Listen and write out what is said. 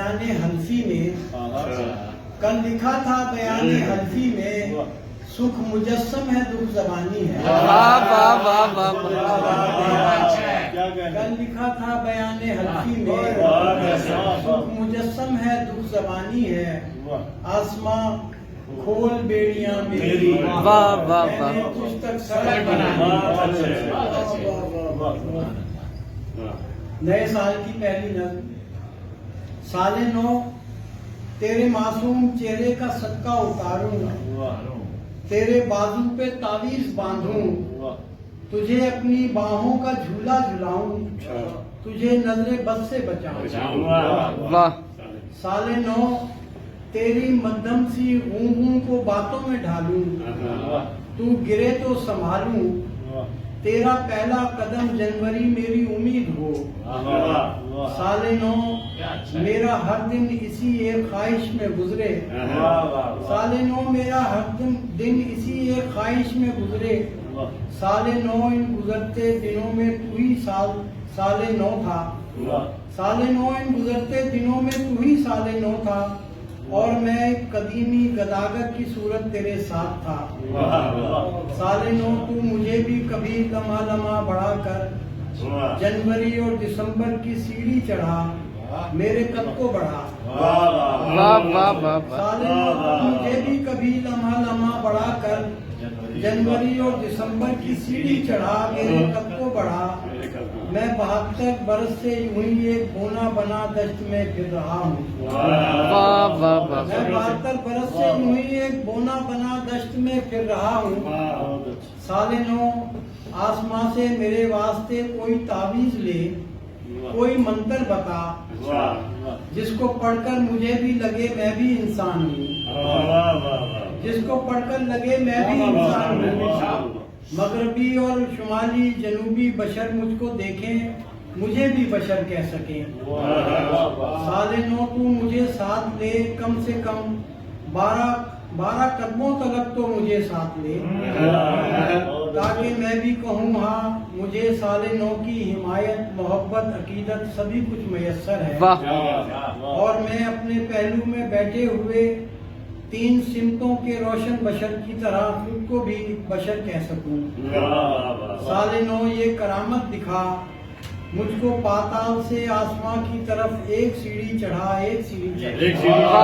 بیان حلفی میں کل لکھا تھا بیان حلفی میں سکھ مجسم ہے دکھ زبانی ہے کل لکھا تھا بیان حلفی میں سکھ مجسم ہے دکھ زبانی ہے آسماں کھول بیڑیاں میری میں نے تجھ تک سڑک بنانی نئے سال کی پہلی نظم سال نو تیرے معصوم چہرے کا صدقہ اتاروں گا تیرے بازو پہ تعویذ باندھوں تجھے اپنی باہوں کا جھولا جھلاؤں تجھے نظر بد سے بچاؤں سال نو تیری مدھم سی اونگوں کو باتوں میں ڈھالوں تو گرے تو سنبھالوں تیرا پہلا قدم جنوری میری امید ہو سال نو میرا ہر دن اسی ایک خواہش میں گزرے سال نو میرا ہر دن اسی ایک خواہش میں گزرے سال نو ان گزرتے دنوں میں تو ہی سال نو تھا سال نو ان گزرتے دنوں میں تو ہی سال نو تھا اور میں ایک قدیمی گداگر کی صورت تیرے ساتھ تھا سال نو تو مجھے بھی کبھی لمحہ لمحہ بڑھا کر جنوری اور دسمبر کی سیڑھی چڑھا میرے قد کو بڑھا سال نو تو مجھے بھی کبھی لمحہ لمحہ بڑھا کر جنوری اور دسمبر کی سیڑھی چڑھا میرے قد کو بڑھا میں 72 برس سے یوں ہی ایک بونا بنا دشت میں پھر رہا ہوں میں 72 برس سے یوں ہی ایک بونا بنا دشت میں پھر رہا ہوں سال نو آسماں سے میرے واسطے کوئی تعویذ لے کوئی منتر بتا جس کو پڑھ کر مجھے بھی لگے میں بھی انسان ہوں جس کو پڑھ کر لگے میں بھی انسان ہوں مغربی اور شمالی جنوبی بشر مجھ کو دیکھیں مجھے بھی بشر کہہ سکیں سال نو تو مجھے ساتھ لے کم سے کم 12 قدموں تلک تو مجھے ساتھ لے تاکہ میں بھی کہوں ہاں مجھے سال نو کی حمایت محبت عقیدت سبھی کچھ میسر ہے اور میں اپنے پہلو میں بیٹھے ہوئے 3 سمتوں کے روشن بشر کی طرح خود کو بھی بشر کہہ سکوں سال نو یہ کرامت دکھا مجھ کو پاتال سے آسماں کی طرف ایک سیڑھی چڑھا ایک سیڑھی چڑھا